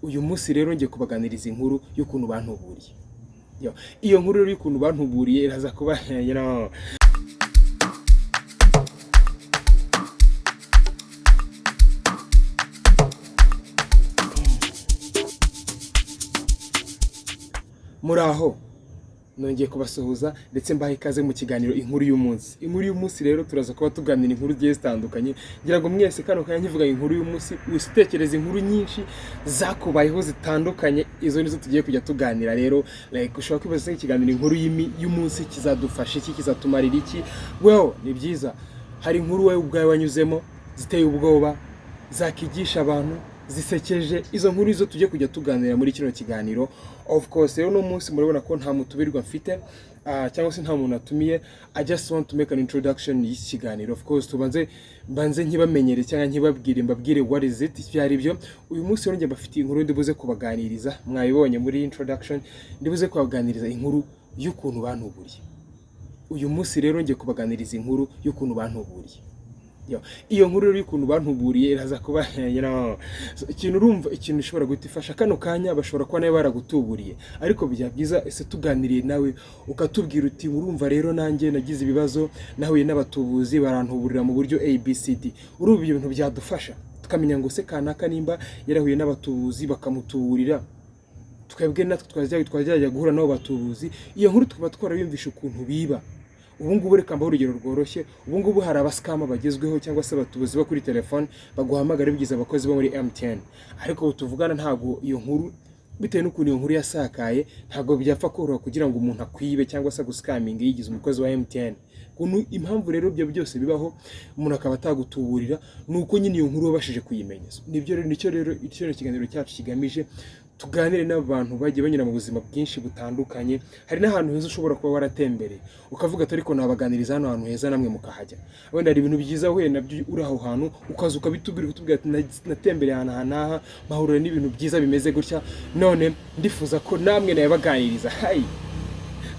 uyu munsi rero ngiye kubaganiriza inkuru y'ukuntu bantuburiye. Iyo nkuru rero y'ukuntu bantuburiye iraza kuba muraho nongeye kubasuhuza ndetse mbaha ikaze mu kiganiro inkuru y'umunsi. Inkuru y'umunsi rero turaza kuba tuganira inkuru zigiye zitandukanye, ngira ngo mwese kano kanya nkivuga inkuru y'umunsi usitekereza inkuru nyinshi zakubayeho zitandukanye, izo nizo tugiye kujya tuganira. Rero ushobora kwibaza ikiganiro inkuru y'umunsi kizadufasha iki, kizatumarira iki? Well, ni byiza, hari inkuru wowe ubwawe wanyuzemo ziteye ubwoba, zakigisha abantu, zisekeje. Izo nkuru izo tujye kujya tuganira muri kino kiganiro. Of course rero no munsi murabona ko nta mutubirirwa mfite cyangwa se nta muntu atumiye. I just want to make an introduction y'iki kiganiro. Of course banze nkibamenyere cyangwa mbabwire what is it, cyari byo. Uyu munsi rero ngiye bafitiye inkuru ndibuze kubaganiriza, mwayibonye muri introduction, ndibuze kubaganiriza inkuru y'ukuntu bantuburiye. Uyu munsi rero ngiye kubaganiriza inkuru y'ukuntu bantuburiye. Iyo nkuru rero y'ukuntu bantuburiye iraza kuba ikintu urumva, ikintu ushobora guhita ifasha kano kanya. Bashobora kuba nawe baragutuburiye, ariko bijya byiza ese tuganiriye nawe ukatubwira uti urumva rero nanjye nagize ibibazo, nahuye n'abatubuzi barantuburira mu buryo ABCD. Urumva ibyo bintu byadufasha tukamenya ngo se kanaka nimba yarahuye n'abatubuzi bakamutuburira, twebwe natwe twajya guhura nabo batubuzi. Iyo nkuru tukaba twarayumvisha ukuntu biba. Ubu ngubu reka mbaho urugero rworoshye. Ubu ngubu hari abaskama bagezweho cyangwa se abatubuzi bo kuri telefone baguhamagara bigize abakozi bo muri MTN, ariko utuvugana ntago iyo nkuru, bitewe n'ukuntu iyo nkuru yasakaye, ntago byapfa koroha kugira ngo umuntu akwibe cyangwa se guskaminga yigize umukozi wa MTN. Impamvu rero ibyo byose bibaho umuntu akaba atagutuburira nuko nyine iyo nkuru wabashije kuyimenya. Nicyo rero ikiganiro cyacu kigamije. Tuganire n'abantu bagiye banyura mu buzima bwinshi butandukanye. Hari n'ahantu heza ushobora kuba waratembereye ukavuga ati ariko nabaganiriza hano hantu heza namwe mukahajya. Wenda hari ibintu byiza we nabyo uri aho hantu ukaza ukabitubwira ati natembereye ahantu hanaha mahurura n'ibintu byiza bimeze gutya, none ndifuza ko namwe nabaganiriza.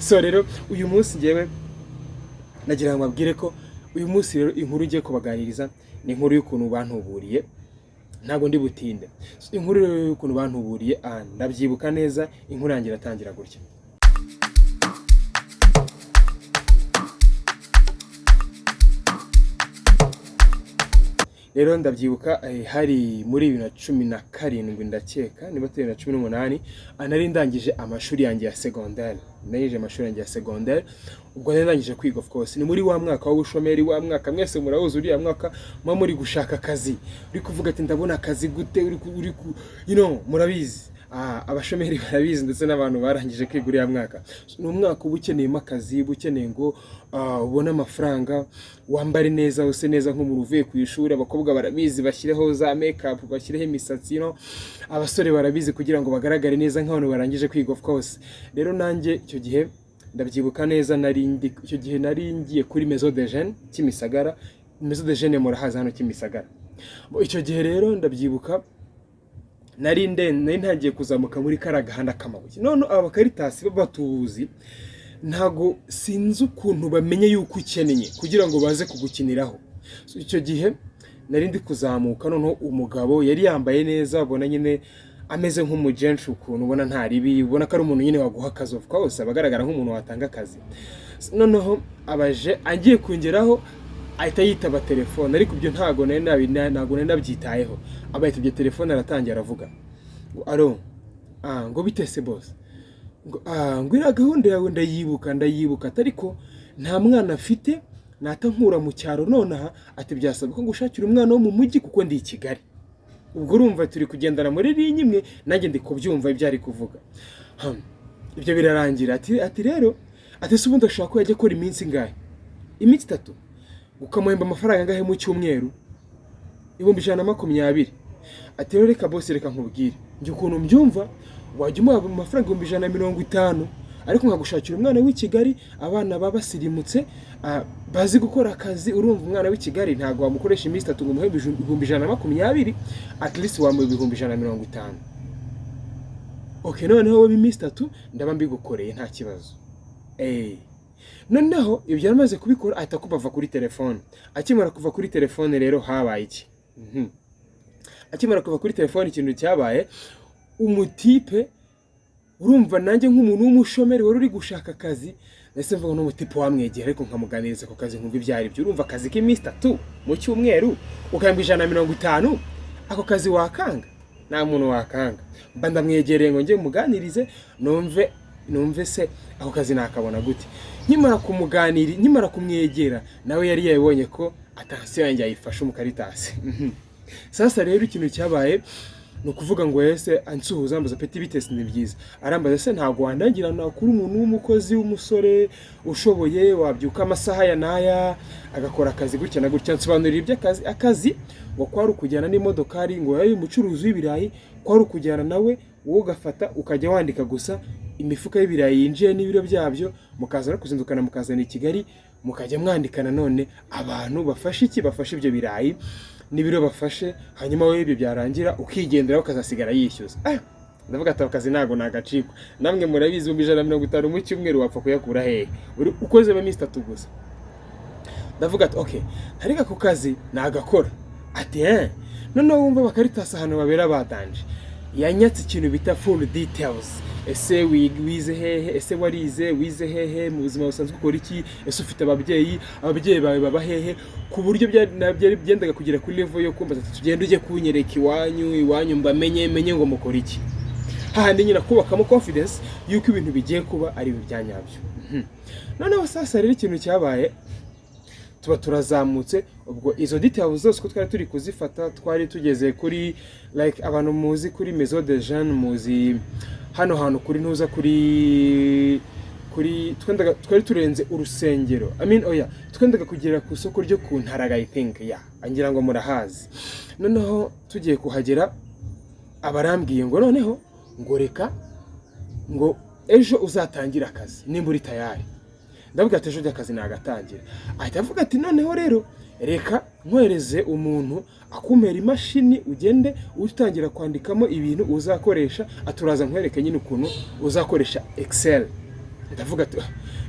So rero uyu munsi ngewe nagira ngo mbabwire ko uyu munsi rero inkuru ngiye kubaganiriza ni inkuru y'ukuntu bantuburiye. Ntago ndi butinde. Inkuru y'ukuntu bantuburiye ndabyibuka neza. Inkuru yanjye iratangira gutya. Rero ndabyibuka hari muri 2017 ndakeka, niba 2018, nari ndangije amashuri yanjye ya secondaire. Ubwo nari ndangije kwiga, of course ni muri wa mwaka w'ubushomeri, wa mwaka mwese murahuza uriya mwaka muri gushaka akazi, uri kuvuga ati ndabona akazi gute, uri murabizi. Abashomeri barabizi ndetse n'abantu barangije kwiga uriya mwaka. Ni umwaka uba ukeneyemo akazi, ukeneye ngo ubone amafaranga, wambare neza, use neza nk'umuntu uvuye ku ishuri. Abakobwa barabizi bashyireho za makeup, bashyireho imisatsi, abasore barabizi kugira ngo bagaragare neza nk'abantu barangije kwiga, of course. Rero nanjye icyo gihe ndabyibuka neza, icyo gihe nari ngiye kuri Maison de Jeunes Kimisagara. Maison de Jeunes murahaza hano Kimisagara. Icyo gihe rero ndabyibuka nari ntagiye kuzamuka muri karagahanda k'amabuye. None abakaritasi b'abatubuzi ntago sinzi ukuntu bamenye yuko ukeneye kugira ngo baze kugukiniraho. Icyo gihe nari ndi kuzamuka, noneho umugabo yari yambaye neza, ubona nyine ameze nk'umujenshi, ukuntu ubona nta ribi, ubona ko ari umuntu nyine waguha akazi, of course abagaragara nk'umuntu watanga akazi. Noneho abaje agiye kungeraho ahita yitaba telefone, ariko ibyo ntago nari nabyitayeho. Abayitabye telefone aratangira aravuga ngo alo, ngo bitese boss, ngo ira gahunda yawe ndayibuka ariko nta mwana afite, natankura mu cyaro nonaha, ati byasaba ko ngushakira umwana wo mu mujyi kuko ndi i Kigali. Ubwo urumva turi kugendana muri linye imwe, nanjye ndi kubyumva ibyo ari kuvuga. Ibyo birarangira ati rero se ubundi ashaka ko yajya akora iminsi ngahe? Iminsi 3. Ukamuhemba amafaranga ngahe mu cyumweru? 120. Ati rero reka boss, reka nkubwire njye ukuntu mbyumva, wajya umuha amafaranga 150, ariko nkagushakira umwana w'i Kigali, abana babasirimutse bazi gukora akazi. Urumva umwana w'i Kigali ntago wamukoresha iminsi 3 ngo umuhembe 120, at least wamuha 150. Okay, noneho wowe iminsi 3 ndaba mbigukoreye nta kibazo. Noneho ibyo yaramaze kubikora ahita kubava kuri telefone. Akimara kuva kuri telefone rero habaye iki? Akimara kuva kuri telefone ikintu cyabaye, umutipe urumva nanjye nk'umuntu w'umushomeri wari uri gushaka akazi nese mvuga n'umutipe wamwegera ariko nkamuganiriza ku kazi nkumva ibyari byo urumva akazi k'iminsi 3 mu cyumweru ukahembwa 150 ako kazi wakanga nta muntu wakanga mba ndamwegereye ngo njye muganirize numve se ako kazi nakabona gute nkimara kumwegera nawe yari yabonye ko atansiyo yanjye ayifashe umukaritasi sasa rero ikintu cyabaye no kuvuga ngo yese ansuhuza ambaza peti bitese ni byiza arambaza se ntago wandangira nakuri umuntu w'umukozi w'umusore ushoboye wabyuka amasaha ya naya agakora akazi gutya na gutya nsobanurira ibyo akazi ngo kwari kujyana n'imodokari ngo yayi umucuruzi w'ibirayi kwari kujyana nawe wowe ugafata ukajya wandika gusa imifuka y'ibirayi yinjiye n'ibiro byabyo mukaza no kuzindukana mukazana i Kigali mukajya mwandikana none abantu bafashe ibyo birayi n'ibiro bafashe hanyuma we ibyo byarangira ukigendera ukazasigara yishyuza ndavuga ati akazi nago nagacikwa namwe murabizi 150 mu cyumweru wapfa kuyakura hehe ukoze ba minsi 3 gusa ndavuga ati okay harika ku kazi nagakora ati none wumva bakaritasa hano babera batanje yanyatse ikintu bita full details ese wize hehe ese warize wize hehe mu buzima busanzwe ukora iki ese ufite ababyeyi bawe baba hehe ku buryo byari byendaga kugera kuri level yo kumva ati tugende uje kunyereka iwanyu mbamenye ngo mukora iki hahandi nyina kubakamo confidence yuko ibintu bigiye kuba ari ibyanyabyo noneho sasa rero ikintu cyabaye tuba turazamutse ubwo izo details zose ko twari turi kuzifata twari tugeze kuri like abantu muzi kuri Maison de Jeanne muzi hano hantu kuri ntuza kuri twari turenze urusengero twendaga kugera ku soko ryo ku Ntaraga I think angira ngo murahazi noneho tugiye kuhagera abarambwiye ngo noneho ngo reka ngo ejo uzatangira akazi nimba uri tayari ndavuga ati ejo ry'akazi nagatangira ahita avuga ati noneho rero reka nkwereze umuntu akumera imashini ugende utangira kwandikamo ibintu uzakoresha aturaza nkwereke nyine ukuntu uzakoresha Excel ndavuga ati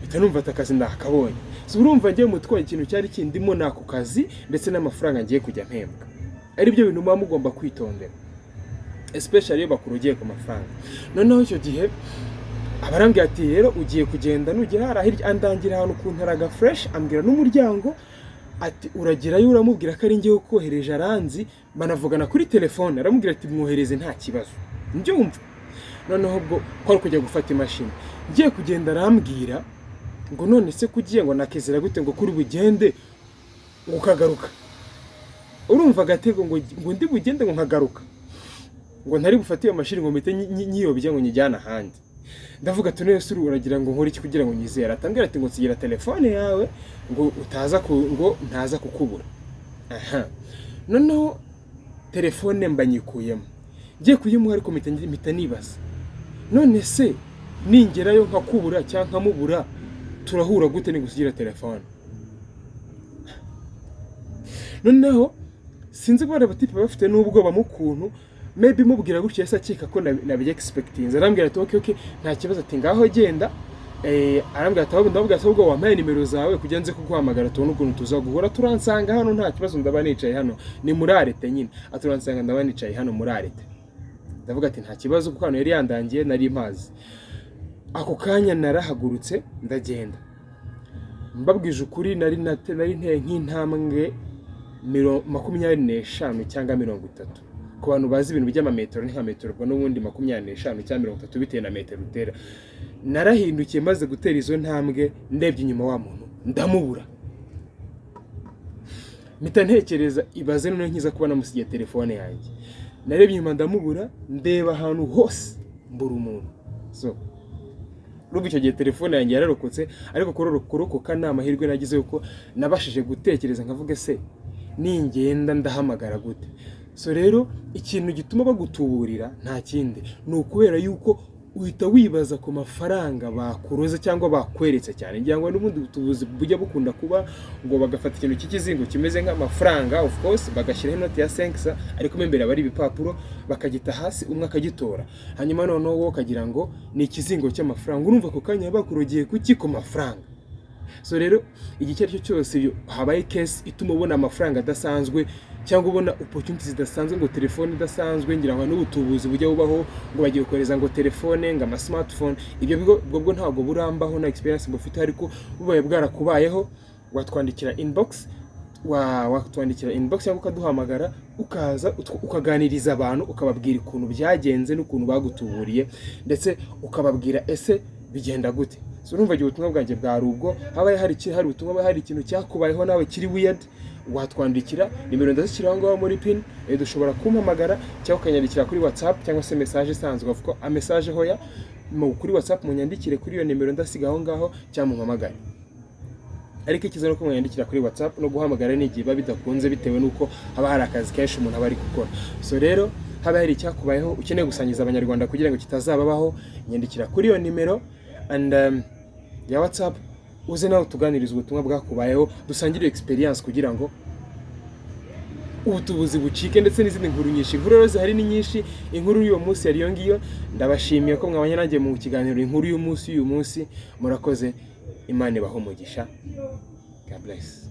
itanumva atakazi ndakabonye so urumva ngiye mutwaye ikintu cyari kindimo nako kazi ndetse n'amafaranga ngiye kujya mpembwa ari byo bintu mugomba kwitondera especially iyo bakurugiye ku mafaranga noneho icyo gihe abarambwiye ati rero ugiye kugenda nugera harahirya andangira ahantu ku Ntaraga fresh ambwira n'umuryango ati uragerayo uramubwira ko ari ngiye kohereje aranzi banavugana kuri telefone aramubwira ati mwohereze nta kibazo mbyumva noneho ubwo kwari kujya gufata imashini ngiye kugenda arambwira ngo none se kugiye ngo nakezera gute ngo kuri bugende ukagaruka urumva gatego ngo ndi bugende ngo nkagaruka ngo ntari bufate iyo mashini ngo mpite nyiyobye ngo nyijyana ahandi ndavuga ati none se uragira ngo nkore iki kugira ngo nyizera atambwira ati ngo nsigira telefone yawe ngo ntaza kukubura noneho telefone mbanyikuyemo ngiye kuyimuha ariko mpita nibaza none se ningerayo nkakubura cyangwa nkamubura turahura gute nigusigira telefone noneho sinzi ko abatipe bafite n'ubwoba mu kuntu maybe mubwira gutya yasa akeka ko nabiye expecting arambwira ati okay nta kibazo ati ngaho genda arambwira ati ndabwira ati ubwo wampaye nimero zawe kugira nze kuguhamagara tubone ukuntu tuzaguhora turansanga hano nta kibazo ndaba nicaye hano ni muri arete nyine aturansanga ndaba nicaye hano muri arete ndavuga ati nta kibazo kuko hano yari yandangiye nari impazi ako kanya narahagurutse ndagenda mbabwije ukuri nari nteye nk'intambwe 25 cyangwa 30 ku bantu bazi ibintu by'amametero ni nka metero bwo n'ubundi 25 cyangwa 30 bitewe na metero utera narahindukiye maze gutera izo ntambwe ndebye inyuma wa muntu ndamubura mpita ntekereza ibaze none nkiza kuba namusigiye telefone yanjye narebye inyuma ndamubura ndeba ahantu hose mbura umuntu so rugo icyo gihe telefone yanjye yararokotse ariko kurokoka nta mahirwe nagize yuko nabashije gutekereza nkavuga se ningenda ndahamagara gute so rero ikintu gituma bagutuburira nta kindi ni ukubera yuko uhita wibaza ku mafaranga bakuroze cyangwa bakweretse cyane ngira ngo n'ubundi utubuzi bujya bukunda kuba ngo bagafata ikintu cy'ikizingo kimeze nk'amafaranga of course bagashyiraho inoti ya 5 ariko imbere bari ibipapuro bakagita hasi umwe akagitora hanyuma noneho wo kagira ngo ni ikizingo cy'amafaranga urumva ko kanya bakurogiye kuki ku mafaranga so rero igihe cyo cyose habaye case ituma ubona amafaranga adasanzwe cyangwa ubona opportunities zidasanzwe ngo telefone idasanzwe ngira ngo n'ubutubuzi bujya bubaho ngo bagiye kohereza ngo telefone ngo ama smartphone ibyo bigo ntabwo burambaho na experience bufite ariko bubaye bwarakubayeho watwandikira inbox cyangwa ukaduhamagara ukaza ukaganiriza abantu ukababwira ukuntu byagenze n'ukuntu bagutuburiye ndetse ukababwira ese bigenda gute. So urumva igihe ubutumwa bwanjye bwari ubwo habaye hari ubutumwa hari ikintu cyakubayeho nawe kiri weird watwandikira nimero ndazishyiraho ngaho muri pin dushobora kumpamagara cyangwa ukanyandikira kuri WhatsApp cyangwa se message isanzwe uvuga ko message hoya kuri WhatsApp munyandikire kuri iyo nimero ndasigaho ngaho cyangwa mumpamagare. Ariko ikiza nuko mwandikira kuri WhatsApp no guhamagara n'igihe bidakunze bitewe nuko haba hari akazi kenshi umuntu aba ari gukora. So rero haba hari icyakubayeho ukeneye gusangiza abanyarwanda kugira ngo kitazababaho nyandikira kuri iyo nimero and ya WhatsApp uze nawe tuganiriza ubutumwa bwakubayeho dusangire experience kugira ngo ubutubuzi bucike ndetse n'izindi nkuru nyinshi. Inkuru rero zihari ni nyinshi. Inkuru y'uwo munsi yari yo ngiyo. Ndabashimiye ko mwabanye nanjye mu kiganiro inkuru y'umunsi murakoze. Imana ibahe umugisha. God bless.